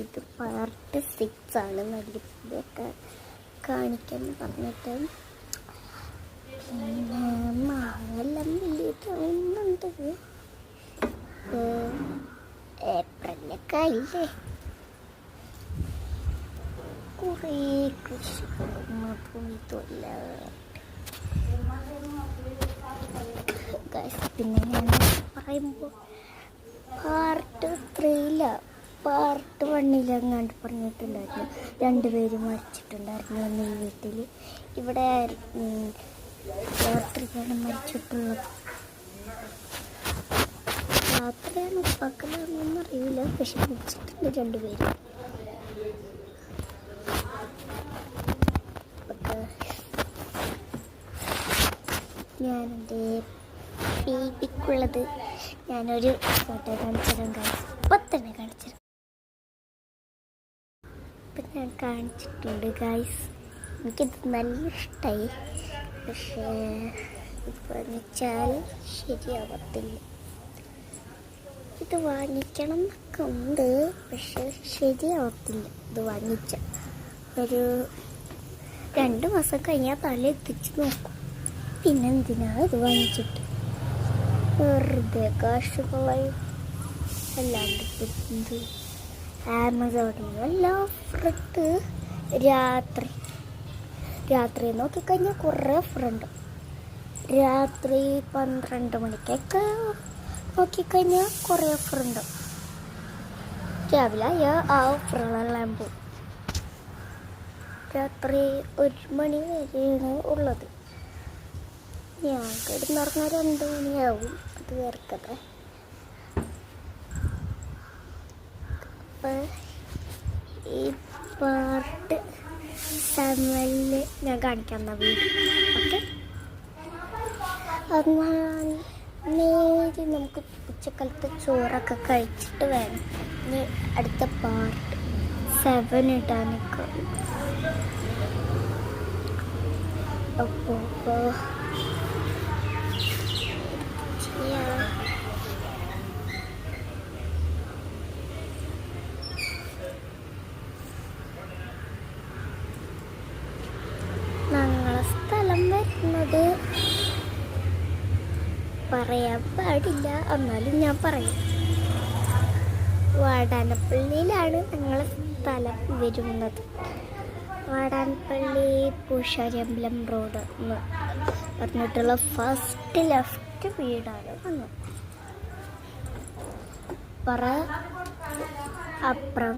ഇത് പാർട്ട് 6 ആണ്. മല്ലിപ്പൊടിയൊക്കെ കാണിക്കാൻ പറഞ്ഞിട്ട് പിന്നെ മാങ്ങെല്ലാം വലിയ തോന്നുന്നുണ്ട്. ഏപ്രിലൊക്കെ ആയില്ലേ, കുറേ കൃഷി പോയിട്ടില്ല. പിന്നെ ഞാൻ പറയുമ്പോൾ പാർട്ട് 3 പാർട്ട് 1 എങ്ങാണ്ട് പറഞ്ഞിട്ടുണ്ടായിരുന്നു 2 പേര് മരിച്ചിട്ടുണ്ടായിരുന്നു അന്ന് ഈ വീട്ടിൽ. ഇവിടെ രാത്രിയാണ് മരിച്ചിട്ടുള്ളത്. രാത്രിയാണ് പകലാണെന്നൊന്നും അറിയില്ല, പക്ഷെ മരിച്ചിട്ടുണ്ട് 2 പേര്. ഞാനെൻ്റെ ബേബിക്കുള്ളത് ഞാനൊരു ഫോട്ടോ കാണിച്ചിട്ടുണ്ട്. ഇപ്പം തന്നെ കാണിച്ചിട്ടുണ്ട്. ഇപ്പം ഞാൻ കാണിച്ചിട്ടുണ്ട് ഗൈസ്. എനിക്കിത് നല്ല ഇഷ്ടമായി, പക്ഷേ ഇപ്പോൾ വെച്ചാൽ ശരിയാവത്തില്ല. ഇത് വാങ്ങിക്കണം എന്നൊക്കെ ഉണ്ട്, പക്ഷെ ശരിയാവത്തില്ല. ഇത് വാങ്ങിച്ച ഒരു 2 മാസം കഴിഞ്ഞാൽ തല എത്തിച്ച് നോക്കും. പിന്നെന്തിനാ ഇത് വാങ്ങിച്ചിട്ട് വെറുതെ കാശ് കളയും. അല്ലാണ്ട് എന്ത് ആമസോണിൽ എല്ലാം ഓഫറിട്ട് രാത്രി നോക്കിക്കഴിഞ്ഞാൽ കുറേ ഓഫറുണ്ട്. രാത്രി 12 മണിക്കൊക്കെ നോക്കിക്കഴിഞ്ഞാൽ കുറേ ഓഫറുണ്ട്. രാവിലെ ആ ഓഫറുകളെല്ലാം പോകും. രാത്രി 1 മണി വരെയാണ് ഉള്ളത്. ഞാൻ കിടന്നുറങ്ങാൻ 2 മണിയാവും. അത് വേർക്കട്ടെ. അപ്പം ഈ പാർട്ട് 7 ഞാൻ കാണിക്കാൻ വീഡിയോ. ഓക്കെ, എന്നാൽ നേരെ നമുക്ക് ഉച്ചക്കാലത്തെ ചോറൊക്കെ കഴിച്ചിട്ട് വേണം ഇനി അടുത്ത പാർട്ട് 7 ഇടാനൊക്കെ. അപ്പോൾ ഞങ്ങളെ സ്ഥലം വരുന്നത് പറയാൻ പാടില്ല, എന്നാലും ഞാൻ പറയും. വാടാനപ്പള്ളിയിലാണ് ഞങ്ങളെ സ്ഥലം വരുന്നത്. വാടാനപ്പള്ളി പൂശാരിയമ്പലം റോഡ് എന്ന് പറഞ്ഞിട്ടുള്ള ഫസ്റ്റ് ലെഫ്റ്റ് വീടാണ് വന്നത്. അപ്പുറം